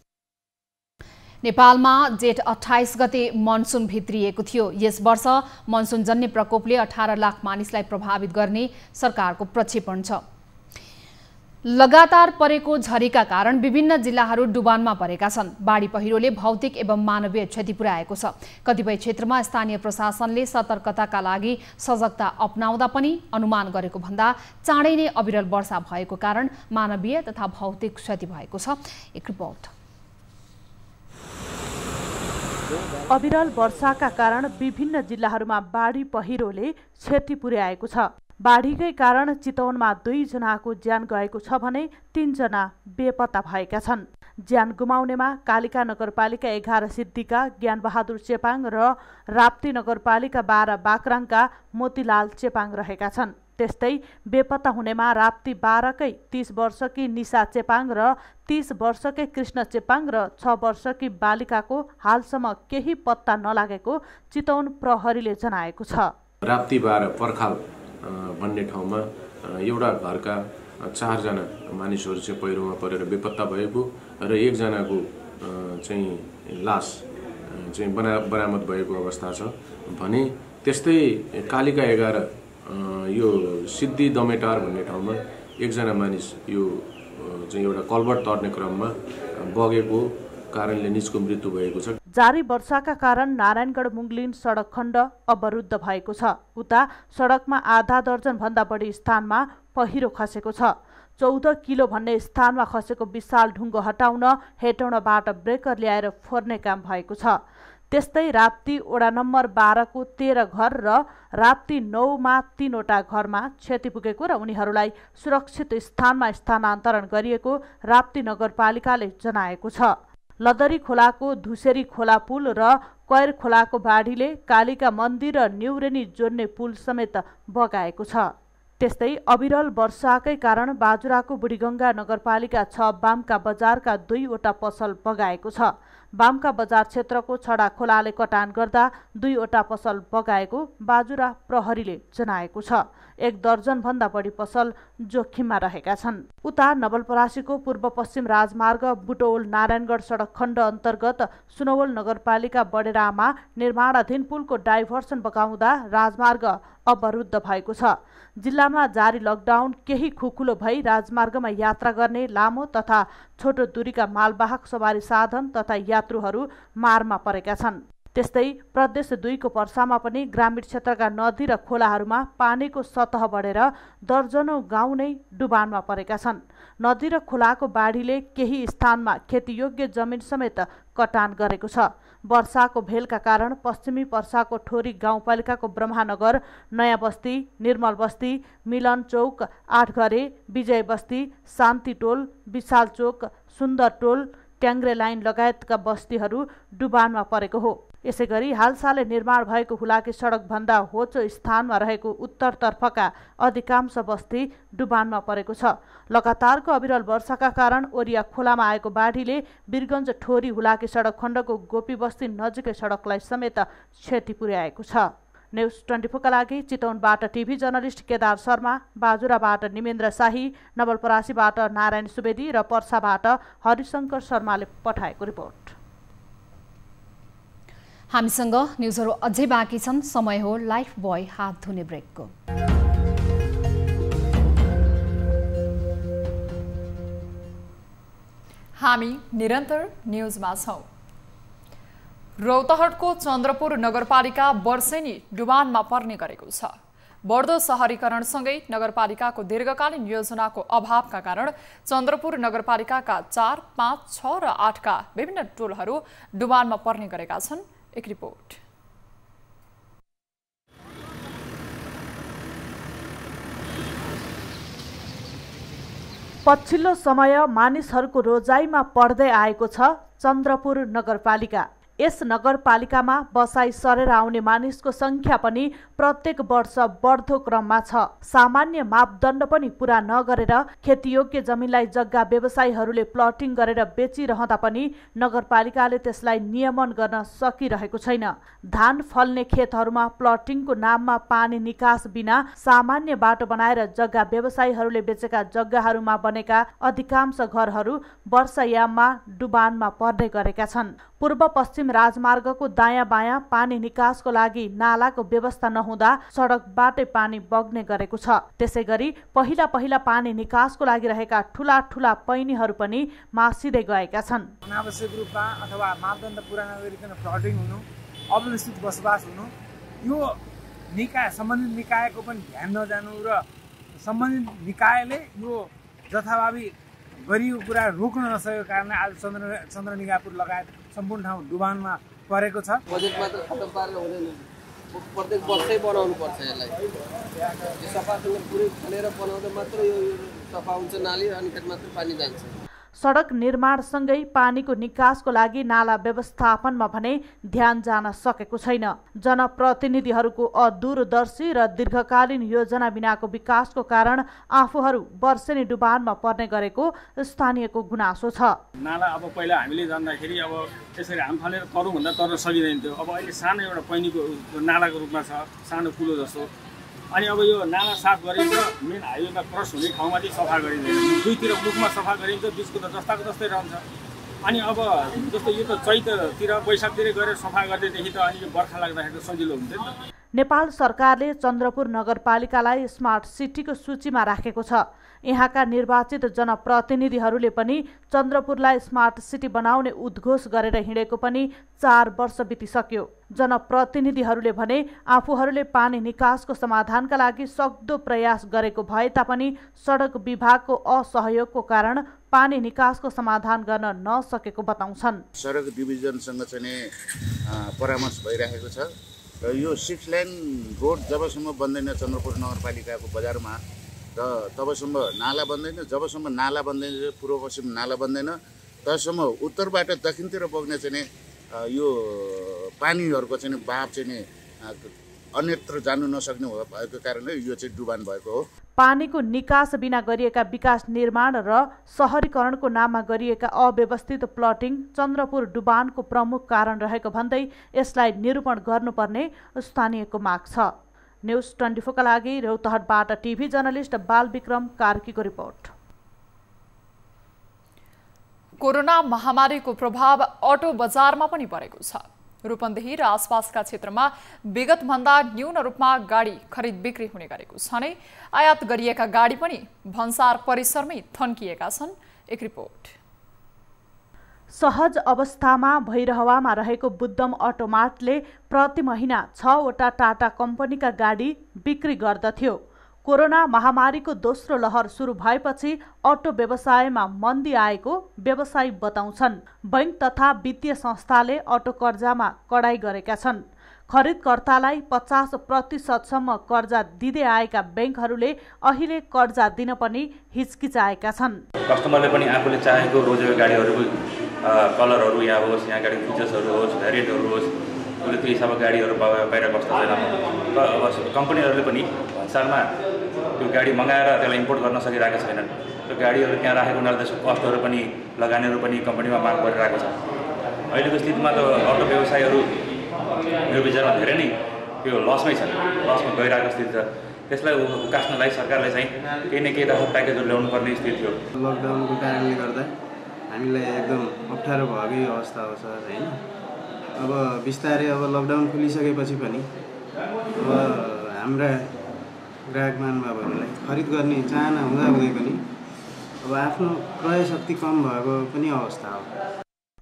नेपालमा जेठ 28 गते मनसुन भित्रिएको थियो। यस वर्ष मनसुनजन्य प्रकोपले 18 लाख मानिसलाई प्रभावित गर्ने सरकारको प्रक्षेपण छ। लगातार परेको झरीका कारण विभिन्न जिल्लाहरू डुबानमा परेका छन्। बाढी पहिरोले भौतिक एवं मानवीय क्षति पुर्याएको छ। कतिपय क्षेत्रमा स्थानीय प्रशासनले सतर्कताका लागि सजगता अपनाउँदा पनि अनुमान गरेको भन्दा चाँडै नै अविरल वर्षा भएको कारण मानवीय तथा भौतिक क्षति भएको छ। एक रिपोर्ट। अविरल वर्षाका कारण विभिन्न जिल्लाहरूमा बाढी पहिरोले क्षति पुर्याएको छ। बाढीकै कारण चितवनमा 2 जनाको ज्यान गएको छ भने 3 जना बेपत्ता भएका छन्। ज्यान गुमाउनेमा कालिका नगरपालिका 11 सिद्धिका ज्ञानबहादुर चेपाङ र राप्ती नगरपालिका 12 बाक्राङका मोतीलाल चेपाङ रहेका छन्। त्यस्तै बेपत्ता हुनेमा राप्ती 12कै 30 वर्षकी निशा चेपाङ र 30 वर्षकै कृष्ण चेपाङ र 6 वर्षकी बालिकाको हालसम्म केही पत्ता नलागेको चितवन प्रहरीले जनाएको छ। राप्ती 12 पर्खाल भन्ने ठाउँमा एउटा घरका 4 जना मानिसहरू चाहिँ पहिरोमा परेर बेपत्ता भएको र 1 जनाको चाहिँ लास चाहिँ बरामद भएको अवस्था छ भने त्यस्तै कालिका 11 यो सिद्धि दमेटार भन्ने ठाउँमा 1 जना मानिस यो चाहिँ एउटा कल्भर्ट तर्ने क्रममा बगेको कारणले निजको मृत्यु भएको छ। जारी वर्षाका कारण नारायणगढ मुङ्गलिन सडक खण्ड अवरुद्ध भएको छ। उता सडकमा आधा दर्जन भन्दा बढी स्थानमा पहिरो खसेको छ। 14 किलो भन्ने स्थानमा खसेको विशाल ढुङ्गो हटाउन हेटौँडाबाट ब्रेकर ल्याएर फोर्ने काम भएको छ। त्यस्तै राप्ती वडा नम्बर 12 को 13 घर र राप्ती 9 मा 3 वटा घरमा क्षति पुगेको र उनीहरूलाई सुरक्षित स्थानमा स्थानान्तरण गरिएको राप्ती नगरपालिकाले जनाएको छ। लदरी खोलाको धुसेरी खोला पुल र कैर खोलाको बाढीले कालिका मन्दिर र न्युरेनी जोड्ने पुल समेत बगाएको छ। त्यस्तै अविरल वर्षाकै कारण बाजुराको बुढीगङ्गा नगरपालिका 6 बामका बजारका 2 वटा पसल बगाएको छ। बामका बजार क्षेत्रको छडा खोलाले कटान गर्दा 2 वटा पसल बगाएको बाजुरा प्रहरीले जनाएको छ। 1 दर्जन भन्दा बढी पसल जोखिममा रहेका छन्। उता नवलपरासीको पूर्व पश्चिम राजमार्ग बुटौल नारायणगढ सडक खण्ड अन्तर्गत सुनवल नगरपालिका बडेरामा निर्माणाधीन पुलको डाइभर्सन बगाउँदा राजमार्ग अवरुद्ध भएको छ। जिल्लामा जारी लकडाउन केही खुकुलो भई राजमार्गमा यात्रा गर्ने लामो तथा छोटो दूरीका मालवाहक सवारी साधन तथा यात्रुहरू मारमा परेका छन्। त्यस्तै प्रदेश 2 को पर्सामा पनि ग्रामीण क्षेत्रका नदी र खोलाहरूमा पानीको सतह बढेर दर्जनौं गाउँ नै डुबानमा परेका छन्। नदी र खोलाको बाढीले केही स्थानमा खेतीयोग्य जमिन समेत कटान गरेको छ। वर्षाको भेलका कारण पश्चिमी पर्साको ठोरी गाउँपालिकाको ब्रह्मानगर, नयाँ बस्ती, निर्मल बस्ती, मिलन चौक, 8 घरे, विजय बस्ती, शान्ति टोल, विशाल चोक, सुन्दर टोल, ट्याङ्ग्रे लाइन लगायतका बस्तीहरू डुबानमा परेको हो। यसैगरी हालसालै निर्माण भएको हुलाकी सडकभन्दा होचो स्थानमा रहेको उत्तरतर्फका अधिकांश बस्ती डुबानमा परेको छ। लगातारको अविरल वर्षाका कारण ओरिया खोलामा आएको बाढीले वीरगञ्ज ठोरी हुलाकी सडक खण्डको गोपी बस्ती नजिकै सडकलाई समेत क्षति पुर्याएको छ। न्युज 24 का लागि चितवनबाट टिभी जर्नलिस्ट केदार शर्मा, बाजुराबाट निमेन्द्र शाही, नवलपरासीबाट नारायण सुवेदी र पर्साबाट हरिशंकर शर्माले पठाएको रिपोर्ट। हामीसँग न्युजहरू अझै बाँकी छन्। समय हो लाइफ बोय हात धुने ब्रेकको। हामी निरन्तर न्युजमा छौं। रौतहटको चन्द्रपुर नगरपालिका वर्षेनी डुबानमा पर्ने गरेको छ। बढ्दो शहरीकरणसँगै नगरपालिकाको दीर्घकालीन योजनाको अभावका कारण चन्द्रपुर नगरपालिकाका 4, 5, 6 र 8 का विभिन्न टोलहरू डुबानमा पर्ने गरेका छन्। एक रिपोर्ट। पछिल्लो समय मानिसहरूको रोजाइमा पर्दै आएको छ चन्द्रपुर नगरपालिका। यस नगरपालिकामा बसाई सरेर आउने मानिसको संख्या पनि प्रत्येक वर्ष बढ्दो क्रममा छ। सामान्य मापदण्ड पनि पूरा नगरेर खेतीयोग्य जमिनलाई जग्गा व्यवसायीहरूले प्लटिङ गरेर बेचिरहँदा पनि नगरपालिकाले त्यसलाई नियमन गर्न सकिरहेको छैन। धान फल्ने खेतहरूमा प्लटिङको नाममा पानी निकास बिना सामान्य बाटो बनाएर जग्गा व्यवसायीहरूले बेचेका जग्गाहरूमा बनेका अधिकांश घरहरू वर्षायाममा डुबानमा पर्ने गरेका छन्। पूर्व पश्चिम राजमार्गको दायाँ बायाँ पानी निकासको लागि नालाको व्यवस्था नहुँदा सडकबाटै पानी बग्ने गरेको छ। त्यसैगरी पहिला पहिला पानी निकासको लागि रहेका ठूला ठूला पैनीहरू पनि मासिँदै गएका छन्। अनावश्यक रूपमा अथवा मापदण्ड पूरा नगरिकन प्लटिङ हुनु, अव्यवस्थित बसोबास हुनु, यो निकाय सम्बन्धित निकायको पनि ध्यान नजानु र सम्बन्धित निकायले यो जथाभावी गरिएको कुरा रोक्न नसकेको कारणले आज चन्द्रनिगापुर लगायत सम्पूर्ण ठाउँ डुबानमा परेको छ। बजेटमा त खतम पारेर हुँदैन, प्रत्येक वर्षै बनाउनु पर्छ। यसलाई यो सफासँग पुरै खनेर बनाउँदा मात्र यो सफा हुन्छ नाली, अनि मात्र पानी जान्छ। सडक निर्माणसँगै पानीको निकासको लागि नाला व्यवस्थापनमा भने ध्यान जान सकेको छैन। जनप्रतिनिधिहरूको अदूरदर्शी र दीर्घकालीन योजना बिनाको विकासको कारण आफूहरू वर्षेनी डुबानमा पर्ने गरेको स्थानीयको गुनासो छ। नाला अब पहिला हामीले जान्दाखेरि अब त्यसरी हाम फालेर तर्नु भन्दा तर्न सकिँदैन थियो। अब अहिले सानो एउटा पैनीको नालाको रूपमा छ, सानो कुलो जस्तो। अनि अब यो नाला साफ गरिन्छ, मेन हाइवेमा क्रस हुने ठाउँमा चाहिँ सफा गरिँदैन। दुईतिर मुखमा सफा गरिन्छ, बिचको त जस्ताको जस्तै रहन्छ। अनि अब जस्तो यो त चैततिर वैशाखतिर गएर सफा गर्दैदेखि त अनि यो बर्खा लाग्दाखेरि सजिलो हुन्थ्यो नि त। नेपाल सरकारले चन्द्रपुर नगरपालिकालाई स्मार्ट सिटीको सूचीमा राखेको छ। यहाँका निर्वाचित जनप्रतिनिधिहरूले पनि चन्द्रपुरलाई स्मार्ट सिटी बनाउने उद्घोष गरेर हिँडेको पनि 4 वर्ष बितिसक्यो। जनप्रतिनिधिहरूले भने आफूहरूले पानी निकासको समाधानका लागि सक्दो प्रयास गरेको भए तापनि सडक विभागको असहयोगको कारण पानी निकासको समाधान गर्न नसकेको बताउँछन्। सडक डिभिजनसँग चाहिँ परामर्श भइरहेको छ र यो 6 लेन रोड जबसम्म बन्दैन चन्द्रपुर नगरपालिकाको बजारमा र तबसम्म नाला बन्दैन, जबसम्म नाला बन्दैन, पूर्व पश्चिम नाला बन्दैन, तबसम्म उत्तरबाट दक्षिणतिर बग्ने चाहिँ यो पानीहरूको चाहिँ बहाव चाहिँ अन्यत्र जानु नसक्ने भएको कारणले यो चाहिँ डुबान भएको हो। पानीको निकास बिना गरिएका विकास निर्माण र शहरीकरणको नाममा गरिएका अव्यवस्थित प्लटिङ चन्द्रपुर डुबानको प्रमुख कारण रहेको भन्दै यसलाई निरूपण गर्नुपर्ने स्थानीयको माग छ। न्युज 24 का लागि रौतहटबाट टिभी जर्नलिस्ट बालविक्रम कार्कीको रिपोर्ट। कोरोना महामारीको प्रभाव अटो बजारमा पनि परेको छ। रूपन्देही र आसपासका क्षेत्रमा विगतभन्दा न्यून रूपमा गाडी खरिद बिक्री हुने गरेको छ नै आयात गरिएका गाडी पनि भन्सार परिसरमै थन्किएका छन्। एक रिपोर्ट। सहज अवस्थामा भैरहवामा रहेको बुद्धम अटोमार्टले प्रति महिना 6 वटा टाटा कम्पनीका गाडी बिक्री गर्दथ्यो। कोरोना महामारीको दोस्रो लहर सुरु भएपछि अटो व्यवसायमा मन्दी आएको व्यवसायी बताउँछन्। बैंक तथा वित्तीय संस्थाले अटो कर्जामा कडाई गरेका छन्। खरिदकर्तालाई 50% कर्जा दिँदै आएका बैंकहरूले अहिले कर्जा दिन पनि हिचकिचाएका छन्। कस्टमरले पनि आफूले चाहेको रोजेको गाडीहरू कलरहरू यहाँ होस्, यहाँ गाडीको फिचर्सहरू होस्, भ्यारिएन्टहरू होस्, उसले त्यो हिसाबमा गाडीहरू बाहिर कस्तो छैन। अब कम्पनीहरूले पनि भन्सारमा त्यो गाडी मगाएर त्यसलाई इम्पोर्ट गर्न सकिरहेका छैनन्। त्यो गाडीहरू त्यहाँ राखेको हुनाले त्यसको कस्टहरू पनि लगानीहरू पनि कम्पनीमा माग गरिरहेको छ। अहिलेको स्थितिमा त अटो व्यवसायहरू मेरो विचारमा धेरै नै त्यो लसमै छन्, लसमा गइरहेको स्थिति छ। त्यसलाई उकास्नलाई सरकारले चाहिँ केही न केही राहत प्याकेजहरू ल्याउनु पर्ने स्थिति थियो। लकडाउनको कारणले गर्दा हामीलाई एकदम अप्ठ्यारो भएकै अवस्था हो सर, होइन? अब बिस्तारै अब लकडाउन खुलिसकेपछि पनि अब हाम्रा ग्राहक महानुभावहरूलाई खरिद गर्ने चाहना हुँदाहुँदै पनि अब आफ्नो क्रय शक्ति कम भएको पनि अवस्था हो।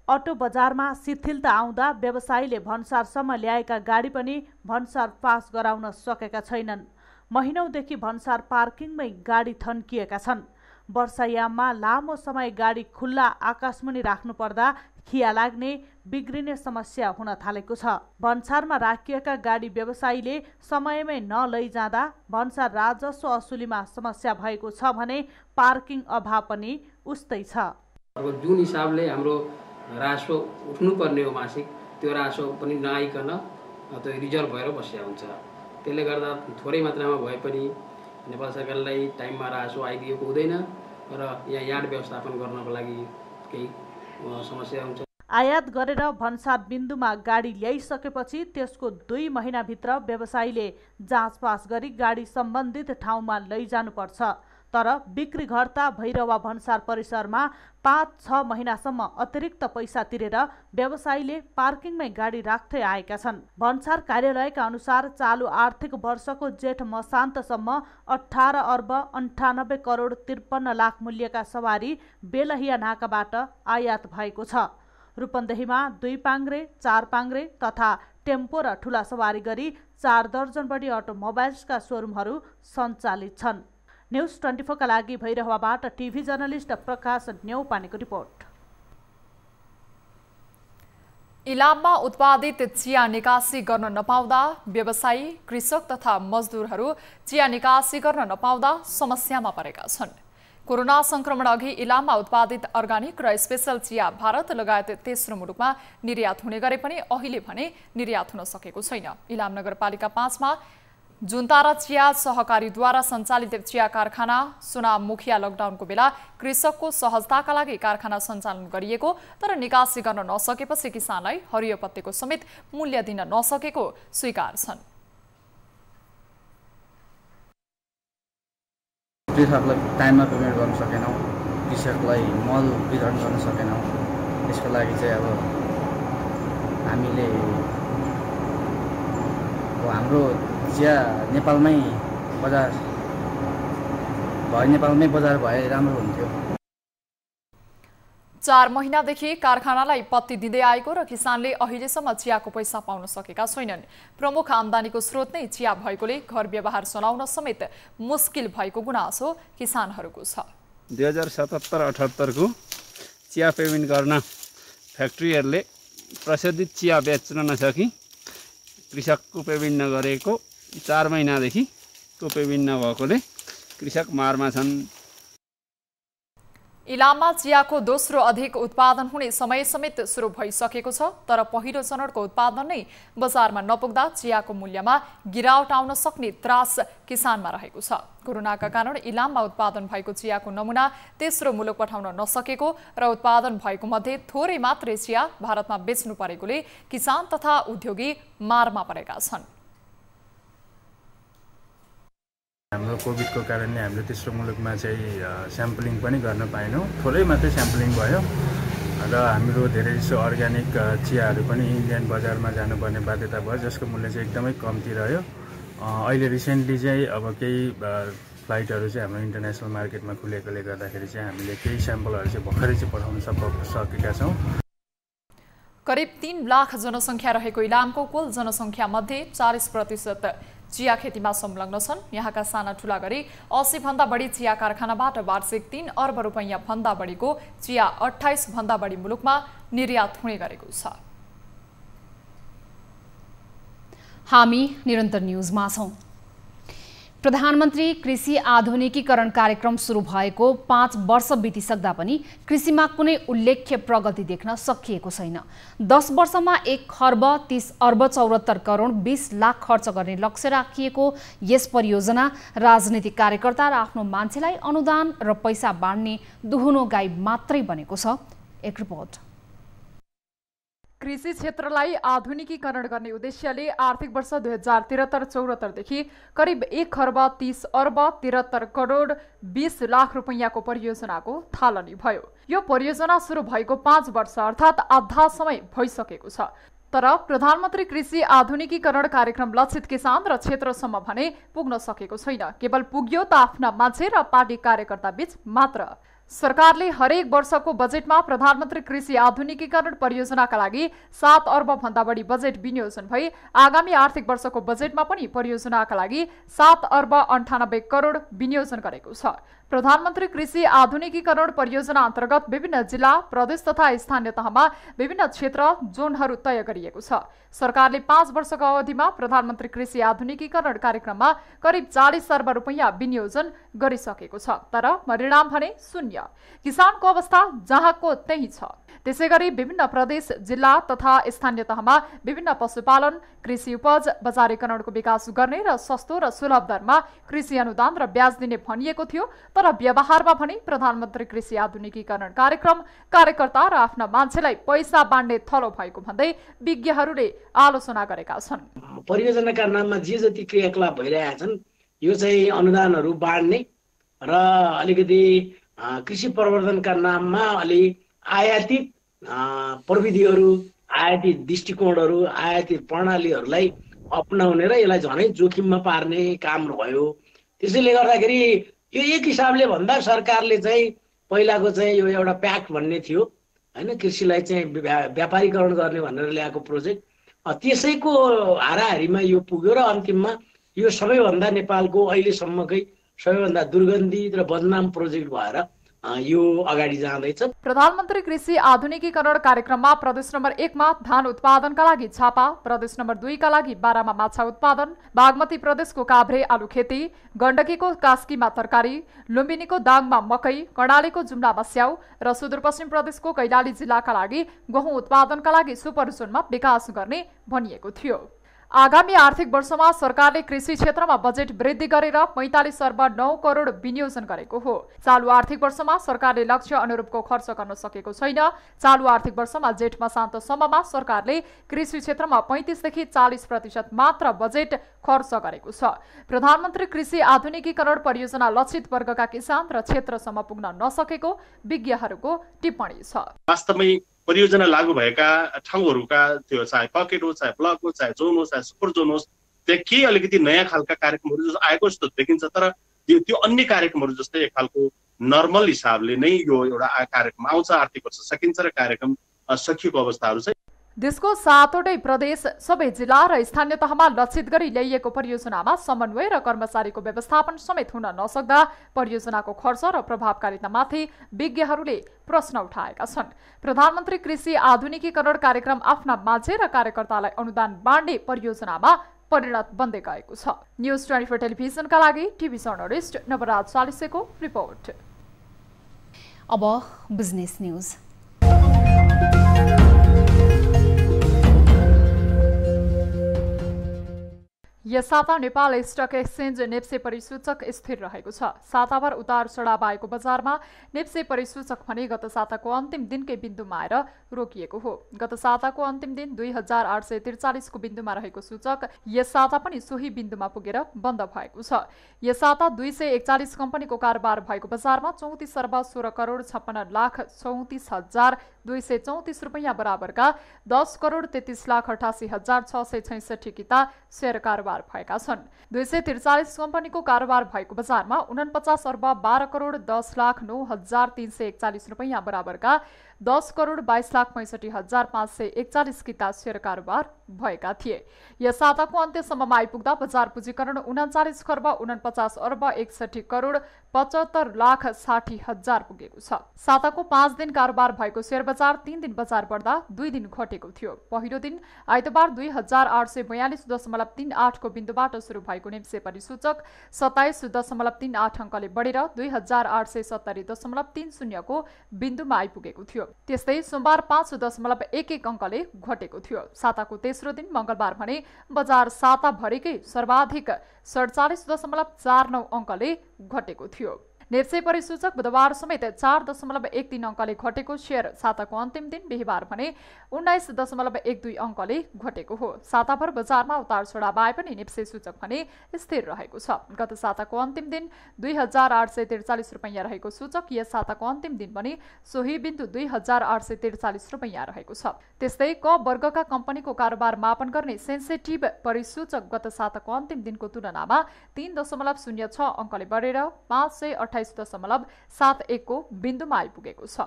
अटो बजारमा शिथिलता आउँदा व्यवसायीले भन्सारसम्म ल्याएका गाडी पनि भन्सार पास गराउन सकेका छैनन्। महिनौदेखि भन्सार पार्किङमै गाडी थन्किएका छन्। वर्षायाममा लामो समय गाडी खुल्ला आकाशमुनि राख्नुपर्दा खिया लाग्ने, बिग्रिने समस्या हुन थालेको छ। भन्सारमा राखिएका गाडी व्यवसायीले समयमै नलैजाँदा भन्सार राजस्व असुलीमा समस्या भएको छ भने पार्किङ अभाव पनि उस्तै छ। जुन हिसाबले हाम्रो राजस्व उठ्नुपर्ने हो मासिक, त्यो राजस्व पनि नआइकन त्यो रिजर्भ भएर बसेको हुन्छ। त्यसले गर्दा थोरै मात्रामा भए पनि नेपाल सरकारलाई टाइममा राजस्व आइदिएको हुँदैन र यहाँ यार्ड व्यवस्थापन गर्नको लागि केही समस्या हुन्छ। आयात गरेर भन्सार बिन्दुमा गाडी ल्याइसकेपछि त्यसको 2 महिनाभित्र व्यवसायीले जाँचपास गरी गाडी सम्बन्धित ठाउँमा लैजानुपर्छ। तर बिक्रीघर्ता भैरवा भन्सार परिसरमा 5-6 महिनासम्म अतिरिक्त पैसा तिरेर व्यवसायीले पार्किङमै गाडी राख्दै आएका छन्। भन्सार कार्यालयका अनुसार चालु आर्थिक वर्षको जेठ मसान्तसम्म 18 अर्ब 98 करोड 53 लाख मूल्यका सवारी बेलहिया नाकाबाट आयात भएको छ। रूपन्देहीमा 2 पाङ्ग्रे, 4 पाङ्ग्रे तथा टेम्पो र ठुला सवारी गरी 4 दर्जन बढी अटोमोबाइल्सका सोरुमहरू सञ्चालित छन्। न्युज 24 का लागि भैरहवाबाट टिभी जर्नलिस्ट प्रकाश न्यौपानेको रिपोर्ट। इलाममा उत्पादित चिया निकासी गर्न नपाउँदा व्यवसायी, कृषक तथा मजदुरहरू चिया निकासी गर्न नपाउँदा समस्यामा परेका छन्। कोरोना संक्रमण अघि इलाममा उत्पादित अर्गानिक र स्पेशल चिया भारत लगायत तेस्रो मुलुकमा निर्यात हुने गरे पनि अहिले भने निर्यात हुन सकेको छैन। इलाम नगरपालिका 5 मा जुन्तारा चिया सहकारीद्वारा सञ्चालित चिया कारखाना सुनाम मुखिया लकडाउनको बेला कृषकको सहजताका लागि कारखाना सञ्चालन गरिएको, तर निकासी गर्न नसकेपछि किसानलाई हरियो पत्तेको समेत मूल्य दिन नसकेको स्वीकार छन्। कृषकलाई टाइममा पेमेन्ट गर्न सकेनौँ, कृषकलाई मल वितरण गर्न सकेनौँ। यसको लागि चाहिँ अब हामीले हाम्रो चिया नेपालमै बजार भए राम्रो हुन्थ्यो। 4 महिनादेखि कारखानालाई पत्ती दिँदै आएको र किसानले अहिलेसम्म चियाको पैसा पाउन सकेका छैनन्। प्रमुख आम्दानीको स्रोत नै चिया भएकोले घर व्यवहार चलाउन समेत मुस्किल भएको गुनासो किसानहरूको छ। 2077-78 को चिया पेमेन्ट गर्न फ्याक्ट्रीहरूले प्रशोधित चिया बेच्न नसकी कृषकको पेमेन्ट नगरेको 4 महिनादेखि को पेमेन्ट नभएकोले कृषक मारमा छन्। इलाममा चियाको दोस्रो अधिक उत्पादन हुने समय समेत सुरु भइसकेको छ, तर पहिलो चरणको उत्पादन नै बजारमा नपुग्दा चियाको मूल्यमा गिरावट आउन सक्ने त्रास किसानमा रहेको छ। कोरोनाका कारण इलाममा उत्पादन भएको चियाको नमुना तेस्रो मुलुक पठाउन नसकेको र उत्पादन भएको मध्ये थोरै मात्रै चिया भारतमा बेच्नु परेकोले किसान तथा उद्योगी मारमा परेका छन्। हाम्रो कोभिडको कारणले हामीले तेस्रो मुलुकमा चाहिँ स्याम्पलिङ पनि गर्न पाएनौँ। थोरै मात्रै स्याम्पलिङ भयो र हाम्रो धेरै जसो अर्ग्यानिक चियाहरू पनि इन्डियन बजारमा जानुपर्ने बाध्यता भयो, जसको मूल्य चाहिँ एकदमै कम्ती रह्यो। अहिले रिसेन्टली चाहिँ अब केही फ्लाइटहरू चाहिँ हाम्रो इन्टरनेसनल मार्केटमा खुलेकोले गर्दाखेरि चाहिँ हामीले केही स्याम्पलहरू चाहिँ भर्खरै चाहिँ पठाउन सकेका छौँ। करिब 3 लाख जनसङ्ख्या रहेको इलामको कुल जनसङ्ख्या मध्ये 40% चिया खेतीमा संलग्न छन्। यहाँका साना ठुला गरी 80 भन्दा बढी चिया कारखानाबाट वार्षिक 3 अर्ब रुपैयाँ भन्दा बढीको चिया 28 भन्दा बढी मुलुकमा निर्यात हुने गरेको छ। हामी निरन्तर न्यूजमा छौं। प्रधानमन्त्री कृषि आधुनिकीकरण कार्यक्रम सुरु भएको 5 वर्ष बितिसक्दा पनि कृषिमा कुनै उल्लेख्य प्रगति देख्न सकिएको छैन। 10 वर्षमा 1 खर्ब 30 अर्ब 74 करोड 20 लाख खर्च गर्ने लक्ष्य राखिएको यस परियोजना राजनीतिक कार्यकर्ता र आफ्नो मान्छेलाई अनुदान र पैसा बाँड्ने दुहुनो गाई मात्रै बनेको छ। एक रिपोर्ट। कृषि क्षेत्रलाई आधुनिकीकरण गर्ने उद्देश्यले आर्थिक वर्ष 2073-74 देखि करिब 1 खर्ब 30 अर्ब 73 करोड 20 लाख रुपैयाँको परियोजनाको थालनी भयो। यो परियोजना सुरु भएको 5 वर्ष अर्थात् आधा समय भइसकेको छ। तर प्रधानमन्त्री कृषि आधुनिकीकरण कार्यक्रम लक्षित किसान र क्षेत्रसम्म भने पुग्न सकेको छैन। केवल पुग्यो त आफ्ना मान्छे र पार्टी कार्यकर्ता बीच मात्र। सरकारले हरेक वर्षको बजेटमा प्रधानमन्त्री कृषि आधुनिकीकरण परियोजनाका लागि 7 अर्ब भन्दा बढी बजेट विनियोजन भई आगामी आर्थिक वर्षको बजेटमा पनि परियोजनाका लागि 7 अर्ब 98 करोड विनियोजन गरेको छ। प्रधानमन्त्री कृषि आधुनिकीकरण परियोजना अन्तर्गत विभिन्न जिल्ला, प्रदेश तथा स्थानीय तहमा विभिन्न क्षेत्र जोनहरू तय गरिएको छ। सरकारले 5 वर्षको अवधिमा प्रधानमन्त्री कृषि आधुनिकीकरण कार्यक्रममा करिब 40 अर्ब रुपैयाँ विनियोजन गरिसकेको छ। तर परिणाम भने शून्य। किसानको अवस्था जहाँको त्यही छ। त्यसैगरी विभिन्न प्रदेश, जिल्ला तथा स्थानीय तहमा विभिन्न पशुपालन, कृषि उपज बजारीकरणको विकास गर्ने र सस्तो र सुलभ दरमा कृषि अनुदान र ब्याज दिने भनिएको थियो। तर व्यवहारमा भने प्रधानमन्त्री कृषि आधुनिकीकरण कार्यक्रम कार्यकर्ता र आफ्ना मान्छेलाई पैसा बाँड्ने थलो भएको भन्दै विज्ञहरूले आलोचना गरेका छन्। परियोजनाका नाममा जे जति क्रियाकलाप भइरहेका छन् यो चाहिँ अनुदानहरू बाँड्ने र अलिकति कृषि प्रवर्धनका नाममा अलि आयातित प्रविधिहरू, आयातित दृष्टिकोणहरू, आयातित प्रणालीहरूलाई अपनाउने र यसलाई झनै जोखिममा पार्ने काम भयो। त्यसैले गर्दाखेरि यो एक हिसाबले भन्दा सरकारले चाहिँ पहिलाको चाहिँ यो एउटा प्याक्ट भन्ने थियो हैन, कृषिलाई चाहिँ व्यापारीकरण गर्ने भनेर ल्याएको प्रोजेक्ट, त्यसैको हाराहारीमा यो पुग्यो र अन्तिममा यो सबैभन्दा नेपालको अहिलेसम्मकै सबैभन्दा दुर्गन्धित र बदनाम प्रोजेक्ट भएर यो अगाडि जाँदैछ। प्रधानमन्त्री कृषि आधुनिकीकरण कार्यक्रममा प्रदेश नम्बर 1 मा धान उत्पादनका लागि छापा, प्रदेश नम्बर 2 का लागि बारामा माछा उत्पादन, बागमती प्रदेशको काभ्रे आलु खेती, गण्डकीको कास्कीमा तरकारी, लुम्बिनीको दाङमा मकै, कर्णालीको जुम्लामा स्याउ र सुदूरपश्चिम प्रदेशको कैलाली जिल्लाका लागि गहुँ उत्पादनका लागि सुपर जोनमा विकास गर्ने भनिएको थियो। आगामी आर्थिक वर्षमा सरकारले कृषि क्षेत्रमा बजेट वृद्धि गरेर 45 अर्ब 9 करोड विनियोजन गरेको हो। चालु आर्थिक वर्षमा सरकारले लक्ष्य अनुरूपको खर्च गर्न सकेको छैन। चालु आर्थिक वर्षमा जेठ मसान्तसम्ममा सरकारले कृषि क्षेत्रमा 35 देखि 40% मात्र बजेट खर्च गरेको छ। प्रधानमन्त्री कृषि आधुनिकीकरण परियोजना लक्षित वर्गका किसान र क्षेत्रसम्म पुग्न नसकेको विज्ञहरूको टिप्पणी छ। वास्तवमै परियोजना लागू भएका ठाउँहरूका त्यो चाहे पकेट हो, चाहे ब्लक हो, चाहे जोन हो, चाहे सुपर जोन होस्, त्यहाँ केही अलिकति नयाँ खालका कार्यक्रमहरू जस्तो आएको जस्तो देखिन्छ। तर त्यो अन्य कार्यक्रमहरू जस्तै एक खालको नर्मल हिसाबले नै यो एउटा कार्यक्रम आउँछ, आर्थिक वर्ष सकिन्छ र कार्यक्रम सकिएको अवस्थाहरू छ। देशको 7वटै प्रदेश, सबै जिल्ला र स्थानीय तहमा लक्षित गरी ल्याइएको परियोजनामा समन्वय र कर्मचारीको व्यवस्थापन समेत हुन नसक्दा परियोजनाको खर्च र प्रभावकारितामाथि विज्ञहरूले प्रश्न उठाएका छन्। प्रधानमन्त्री कृषि आधुनिकीकरण कार्यक्रम आफ्ना मान्छे र कार्यकर्तालाई अनुदान बाँड्ने परियोजनामा परिणत बन्दै गएको छ। न्युज 24 टेलिभिजनका लागि टिभी जर्नलिस्ट नवराज चालिसेको रिपोर्ट। अब बिजनेस न्युज। यस साता नेपाल स्टक एक्सचेन्ज नेप्से परिसूचक स्थिर रहेको छ। साताभर उतार चढाव आएको बजारमा नेप्से परिसूचक भने गत साताको अन्तिम दिनकै बिन्दुमा आएर रोकिएको हो। गत साताको अन्तिम दिन 2843 को बिन्दुमा रहेको सूचक यस साता पनि सोही बिन्दुमा पुगेर बन्द भएको छ। यस साता 241 कम्पनीको कारोबार भएको बजारमा 34 अर्ब 16 करोड 56 लाख 34 हजार 234 रुपैयाँ बराबरका 10 करोड 33 लाख 88 हजार 666 किता शेयर कारोबार भएका छन्। 243 कम्पनीको कारोबार भएको बजारमा 49 अर्ब 12 करोड 10 लाख 9 हजार 341 रुपैयाँ बराबरका 10 करोड 22 लाख 65 हजार 541 किता शेयर कारोबार भएका थिए। यस साताको अन्त्यसम्ममा आइपुग्दा बजार पुँजीकरण 39 खर्ब 49 अर्ब 61 करोड 75,60,000 पुगेको छ। साताको 5 दिन कारोबार भएको शेयर बजार 3 दिन बजार बढ्दा 2 दिन घटेको थियो। पहिलो दिन आइतबार 2842.38 को बिन्दुबाट सुरु भएको निफ्टी परिसूचक 27.38 अङ्कले बढेर 2870.30 को बिन्दुमा आइपुगेको थियो। त्यस्तै सोमबार 5.11 अङ्कले घटेको थियो। साताको तेस्रो दिन मंगलबार भने बजार साताभरिकै सर्वाधिक 47.49 अङ्कले घटेको थियो। नेप्से परिसूचक बुधबार समेत 4.13 अङ्कले घटेको शेयर साताको अन्तिम दिन बिहीबार भने 19.12 अङ्कले घटेको हो। साताभर बजारमा उतार चढाव आए पनि नेप्से सूचक भने स्थिर रहेको छ। गत साताको अन्तिम दिन 2843 रुपैयाँ रहेको सूचक यस साताको अन्तिम दिन पनि सोही बिन्दु 2843 रुपैयाँ रहेको छ। त्यस्तै क वर्गका कम्पनीको कारोबार मापन गर्ने सेन्सिटिभ परिसूचक गत साताको अन्तिम दिनको तुलनामा 3.06 अङ्कले बढेर 528.71 को बिन्दुमा आइपुगेको छ।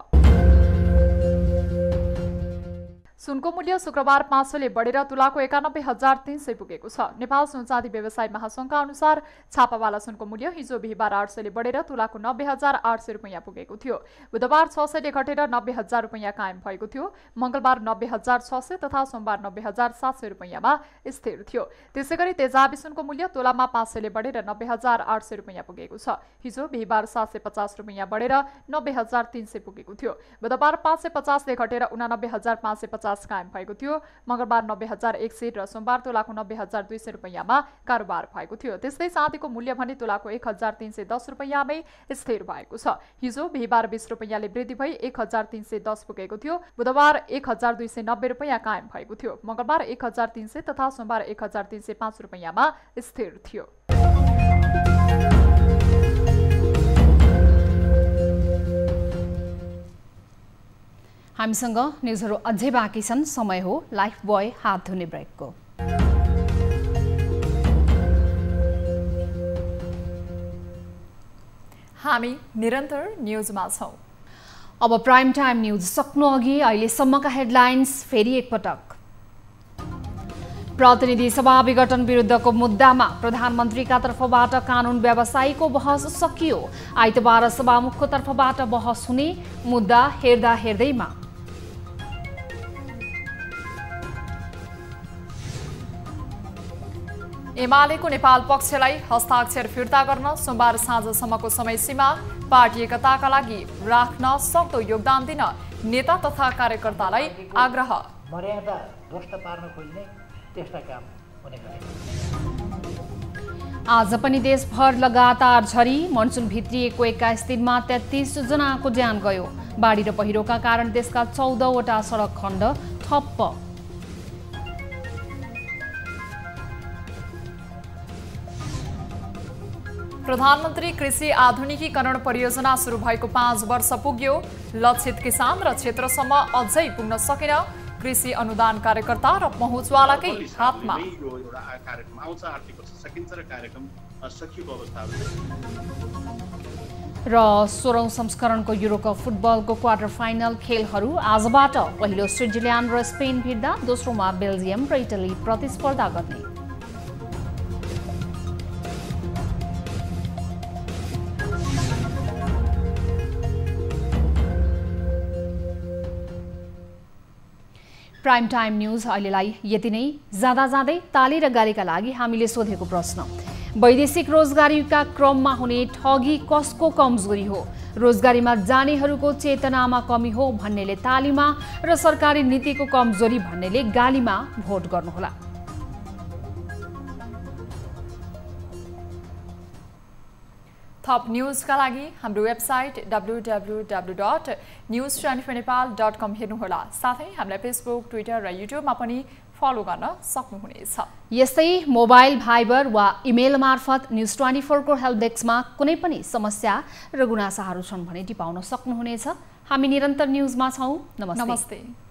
सुनको मूल्य शुक्रबार 500ले बढेर तुलाको 91,300 पुगेको छ। नेपाल सुन चाँदी व्यवसाय महासंघका अनुसार छापावाला सुनको मूल्य हिजो बिहीबार 800ले बढेर तुलाको 90,800 रुपैयाँ पुगेको थियो। बुधबार 600ले घटेर 90,000 रुपैयाँ कायम भएको थियो। मंगलबार 90,600 तथा सोमबार 90,700 रुपैयाँमा स्थिर थियो। त्यसैगरी तेजाबी सुनको मूल्य तोलामा 500ले बढेर 90,800 रुपैयाँ पुगेको छ। हिजो बिहीबार 750 रुपैयाँ बढेर 90,300 पुगेको थियो। बुधबार 550ले घटेर 89,550 कायम भएको थियो। मंगलबार 90,100 र सोमबार तोलाको 90,200 रुपैयाँमा कारोबार भएको थियो। त्यस्तै चाँदीको मूल्य भने तोलाको 1,310 रुपैयाँमै स्थिर भएको छ। हिजो बिहीबार 20 रुपैयाँले वृद्धि भई 1,310 पुगेको थियो। बुधबार 1,290 रुपैयाँ कायम भएको थियो। मंगलबार 1,300 तथा सोमबार 1,305 रुपैयाँमा स्थिर थियो। हामीसँग न्युजहरू अझै बाँकी छन्। समय हो लाइफ बोय हात धुने ब्रेकको। हामी निरन्तर न्युजमा छौं। अब प्राइम टाइम न्युज सक्नु अघि अहिलेसम्मका हेडलाइन्स फेरि एकपटक। प्रतिनिधि सभा विघटन विरुद्धको मुद्दामा प्रधानमन्त्रीका तर्फबाट कानुन व्यवसायीको बहस सकियो। आइतबार सभामुखको तर्फबाट बहस हुने मुद्दा हेर्दा हेर्दैमा एमालेको नेपाल पक्षलाई हस्ताक्षर फिर्ता गर्न सोमबार साँझसम्मको समय सीमा, पार्टी एकताका लागि राख्न सक्दो योगदान दिन नेता तथा कार्यकर्तालाई आग्रह। मर्यादा ध्वस्त पार्न खोज्ने त्यस्ता काम हुने गरेको। आज पनि देशभर लगातार झरी, मनसुन भित्रिएको 21 दिनमा 33 जनाको ज्यान गयो। बाढी र पहिरोका कारण देशका 14वटा सडक खण्ड ठप्प। प्रधानमन्त्री कृषि आधुनिकीकरण परियोजना सुरु भएको 5 वर्ष पुग्यो। लक्षित किसान र क्षेत्रसम्म अझै पुग्न सकेन। कृषि अनुदान कार्यकर्ता र पहुँचवालाकै हातमा। र 16औं संस्करणको युरोकप फुटबलको क्वार्टर फाइनल खेलहरू आजबाट पहिलो स्विट्जरल्यान्ड र स्पेन भिड्दा दोस्रोमा बेल्जियम र इटली प्रतिस्पर्धा गर्ने। प्राइम टाइम न्युज अहिलेलाई यति नै। जाँदा जाँदै ताली र गालीका लागि हामीले सोधेको प्रश्न, वैदेशिक रोजगारीका क्रममा हुने ठगी कसको कमजोरी हो? रोजगारीमा जानेहरूको चेतनामा कमी हो भन्नेले तालीमा र सरकारी नीतिको कमजोरी भन्नेले गालीमा भोट गर्नुहोला। थप न्युजका लागि हाम्रो वेबसाइट www.news24nepal.com हेर्नुहोला। साथै हामीलाई फेसबुक, ट्विटर र युट्युबमा पनि फलो गर्न सक्नुहुनेछ। यस्तै मोबाइल, भाइबर वा इमेल मार्फत न्युज24 को हेल्प डेस्कमा कुनै पनि समस्या र गुनासाहरू छन् भने टिपाउन सक्नुहुनेछ। हामी निरन्तर न्युजमा छौं। नमस्ते।